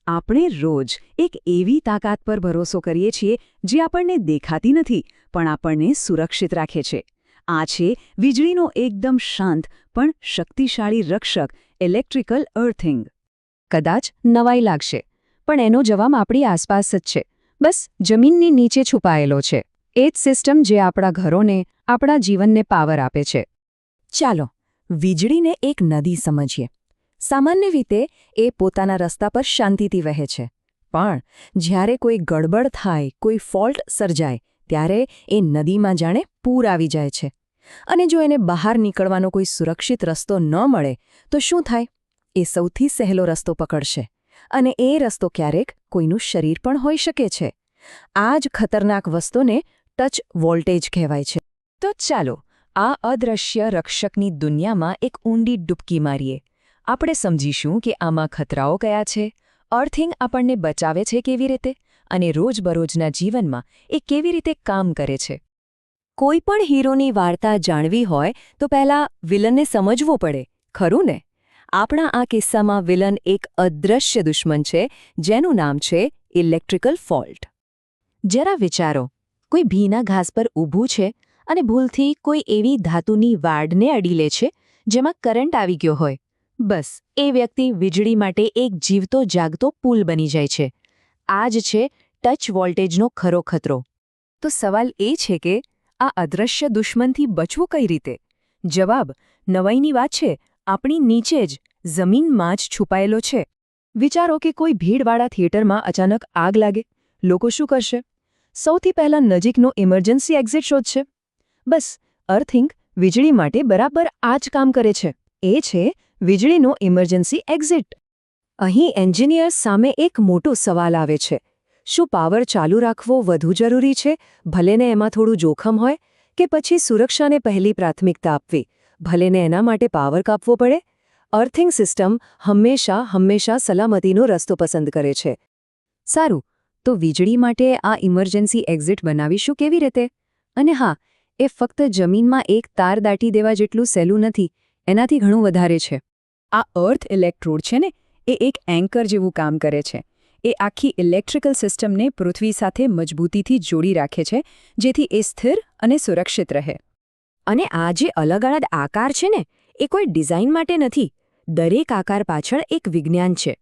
આપણે રોજ એક એવી તાકાત પર ભરોસો કરીએ છીએ જે આપણને દેખાતી નથી પણ આપણને સુરક્ષિત રાખે છે. આ છે વીજળીનો એકદમ શાંત પણ શક્તિશાળી રક્ષક ઇલેક્ટ્રિકલ અર્થિંગ. કદાચ નવાઈ લાગશે, પણ એનો જવાબ આપણી આસપાસ જ છે. બસ જમીનની નીચે છુપાયેલો છે. એ જ સિસ્ટમ જે આપણા ઘરોને, આપણા જીવનને પાવર આપે છે. ચાલો વીજળીને એક નદી સમજીએ. સામાન્ય રીતે એ પોતાના રસ્તા પર શાંતિથી વહે છે, પણ જ્યારે કોઈ ગડબડ થાય, કોઈ ફોલ્ટ સર્જાય, ત્યારે એ નદીમાં જાણે પૂર આવી જાય છે. અને જો એને બહાર નીકળવાનો કોઈ સુરક્ષિત રસ્તો ન મળે તો શું થાય? એ સૌથી સહેલો રસ્તો પકડશે, અને એ રસ્તો ક્યારેક કોઈનું શરીર પણ હોઈ શકે છે. આ જ ખતરનાક વસ્તુને ટચ વોલ્ટેજ કહેવાય છે. તો ચાલો આ અદૃશ્ય રક્ષકની દુનિયામાં એક ઊંડી ડૂબકી મારીએ. આપણે સમજીશું કે આમાં ખતરાઓ કયા છે, અર્થિંગ આપણને બચાવે છે કેવી રીતે, અને રોજબરોજના જીવનમાં એ કેવી રીતે કામ કરે છે. કોઈ પણ હીરોની વાર્તા જાણવી હોય તો પહેલાં વિલનને સમજવો પડે, ખરું ને? આપણા આ કિસ્સામાં વિલન એક અદૃશ્ય દુશ્મન છે જેનું નામ છે ઇલેક્ટ્રિકલ ફોલ્ટ. જરા વિચારો, કોઈ ભીના ઘાસ પર ઊભું છે અને ભૂલથી કોઈ એવી ધાતુની વાડને અડી લે છે જેમાં કરંટ આવી ગયો હોય. બસ એ વ્યક્તિ વીજળી માટે એક જીવતો જાગતો પુલ બની જાય છે. આ જ છે ટચ વોલ્ટેજનો ખરો ખતરો. તો સવાલ એ છે કે આ અદૃશ્ય દુશ્મનથી બચવું કઈ રીતે? જવાબ નવાઈની વાત છે, આપણી નીચે જ, જમીનમાં જ છુપાયેલો છે. વિચારો કે કોઈ ભીડવાળા થિયેટરમાં અચાનક આગ લાગે. લોકો શું કરશે? સૌથી પહેલાં નજીકનો ઇમરજન્સી એક્ઝિટ શોધશે. બસ અર્થિંગ વીજળી માટે બરાબર આ જ કામ કરે છે. એ છે વીજળીનો ઇમરજન્સી એક્ઝિટ. અહીં એન્જિનિયર્સ સામે એક મોટો સવાલ આવે છે. શું પાવર ચાલુ રાખવો વધુ જરૂરી છે, ભલેને એમાં થોડું જોખમ હોય, કે પછી સુરક્ષાને પહેલી પ્રાથમિકતા આપવી, ભલેને એના માટે પાવર કાપવો પડે? અર્થિંગ સિસ્ટમ હંમેશા સલામતીનો રસ્તો પસંદ કરે છે. સારું, તો વીજળી માટે આ ઇમરજન્સી એક્ઝિટ બનાવીશું કેવી રીતે? અને હા, એ ફક્ત જમીનમાં એક તાર દાટી દેવા જેટલું સહેલું નથી, એનાથી ઘણું વધારે છે. આ અર્થ ઇલેક્ટ્રોડ છે ને, એ એક એન્કર જેવું કામ કરે છે. એ આખી ઇલેક્ટ્રિકલ સિસ્ટમને પૃથ્વી સાથે મજબૂતીથી જોડી રાખે છે, જેથી એ સ્થિર અને સુરક્ષિત રહે. અને આ જે અલગ અલગ આકાર છે ને, એ કોઈ ડિઝાઇન માટે નથી. દરેક આકાર પાછળ એક વિજ્ઞાન છે.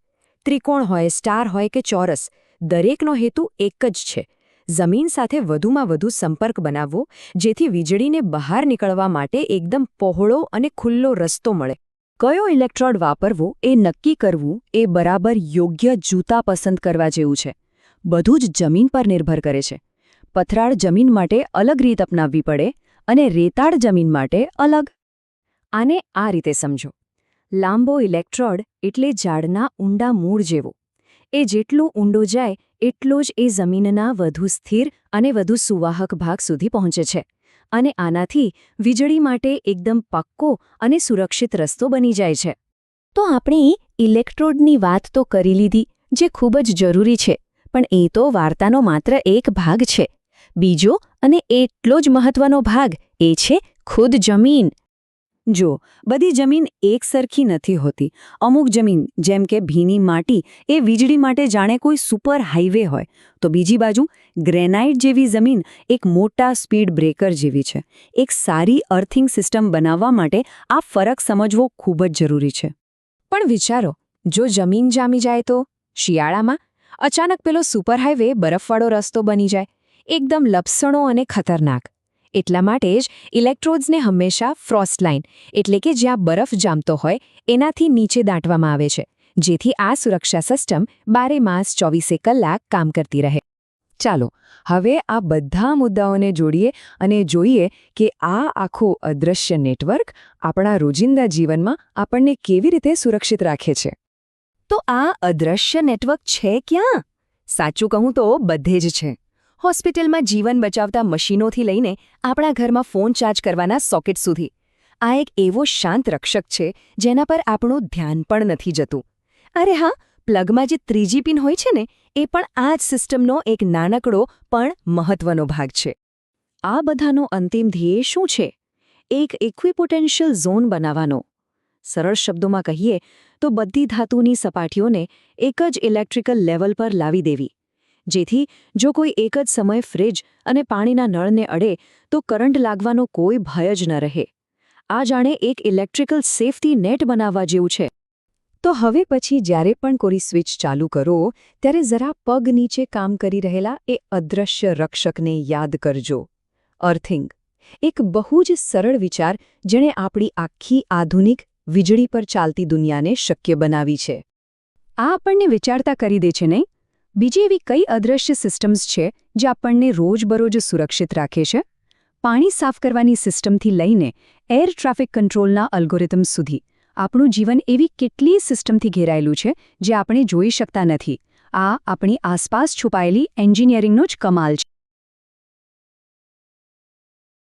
ત્રિકોણ હોય, સ્ટાર હોય કે ચોરસ, દરેકનો હેતુ એક જ છે: જમીન સાથે વધુમાં વધુ સંપર્ક બનાવવો, જેથી વીજળીને બહાર નીકળવા માટે એકદમ પહોળો અને ખુલ્લો રસ્તો મળે. કયો ઇલેક્ટ્રોડ વાપરવો એ નક્કી કરવું એ બરાબર યોગ્ય જૂતા પસંદ કરવા જેવું છે. બધું જ જમીન પર નિર્ભર કરે છે. પથરાળ જમીન માટે અલગ રીત અપનાવવી પડે અને રેતાળ જમીન માટે અલગ. આને આ રીતે સમજો. લાંબો ઇલેક્ટ્રોડ એટલે ઝાડના ઊંડા મૂળ જેવો. એ જેટલું ઊંડો જાય એટલો જ એ જમીનના વધુ સ્થિર અને વધુ સુવાહક ભાગ સુધી પહોંચે છે. અને આનાથી વીજળી માટે એકદમ પાક્કો અને સુરક્ષિત રસ્તો બની જાય છે. તો આપણે ઇલેક્ટ્રોડની વાત તો કરી લીધી, જે ખૂબ જ જરૂરી છે, પણ એ તો વાર્તાનો માત્ર એક ભાગ છે. બીજો અને એટલો જ મહત્વનો ભાગ એ છે ખુદ જમીન. જો બધી જમીન એક સરખી નથી હોતી. અમુક જમીન, જેમ કે ભીની માટી, એ વીજળી માટે જાણે કોઈ સુપર હાઈવે હોય, તો બીજી બાજુ ગ્રેનાઇટ જેવી જમીન એક મોટા સ્પીડ બ્રેકર જેવી છે. એક સારી અર્થિંગ સિસ્ટમ બનાવવા માટે આ ફરક સમજવો ખૂબ જ જરૂરી છે. પણ વિચારો, જો જમીન જામી જાય તો? શિયાળામાં અચાનક પેલો સુપર હાઈવે બરફવાળો રસ્તો બની જાય, એકદમ લપસણો અને ખતરનાક. એટલા માટે જ ઇલેક્ટ્રોડ્સને હંમેશા ફ્રોસ્ટ લાઇન, એટલે કે જ્યાં બરફ જામતો હોય એનાથી નીચે દાટવામાં આવે છે, જેથી આ સુરક્ષા સિસ્ટમ 12 માસ 24 કલાક કામ કરતી રહે. ચાલો હવે આ બધા મુદ્દાઓને જોડીએ અને જોઈએ કે આ આખું અદૃશ્ય નેટવર્ક આપણા રોજિંદા જીવનમાં આપણને કેવી રીતે સુરક્ષિત રાખે છે. તો આ અદૃશ્ય નેટવર્ક છે ક્યાં? સાચું કહું તો બધે જ છે. હોસ્પિટલમાં જીવન બચાવતા મશીનોથી લઈને આપણા ઘરમાં ફોન ચાર્જ કરવાના સોકેટ સુધી. આ એક એવો શાંત રક્ષક છે જેના પર આપણું ધ્યાન પણ નથી જતું. અરે હા, પ્લગમાં જે ત્રીજી પિન હોય છે ને, એ પણ આ જ સિસ્ટમનો એક નાનકડો પણ મહત્વનો ભાગ છે. આ બધાનો અંતિમ ધ્યેય શું છે? એક ઇક્વિપોટેન્શિયલ ઝોન બનાવવાનો. સરળ શબ્દોમાં કહીએ તો બધી ધાતુની સપાટીઓને એક જ ઇલેક્ટ્રિકલ લેવલ પર લાવી દેવી, જેથી જો કોઈ એક જ સમયે ફ્રિજ અને પાણીના નળને અડે તો કરંટ લાગવાનો કોઈ ભય જ ન રહે. આ જાણે એક ઇલેક્ટ્રિકલ સેફટી નેટ બનાવવા જેવું છે. તો હવે પછી જ્યારે પણ કોઈ સ્વિચ ચાલુ કરો ત્યારે જરા પગ નીચે કામ કરી રહેલા એ અદૃશ્ય રક્ષકને યાદ કરજો. અર્થિંગ, એક બહુ જ સરળ વિચાર જેણે આપણી આખી આધુનિક વીજળી પર ચાલતી દુનિયાને શક્ય બનાવી છે. આ આપણને વિચારતા કરી દે છે નહીં? બીજી એવી કઈ અદૃશ્ય સિસ્ટમ્સ છે જે આપણને રોજબરોજ સુરક્ષિત રાખે છે? પાણી સાફ કરવાની સિસ્ટમથી લઈને એર ટ્રાફિક કંટ્રોલના અલ્ગોરિધમ્સ સુધી આપણું જીવન એવી કેટલીય સિસ્ટમથી ઘેરાયેલું છે જે આપણે જોઈ શકતા નથી. આ આપણી આસપાસ છુપાયેલી એન્જિનિયરિંગનો જ કમાલ છે.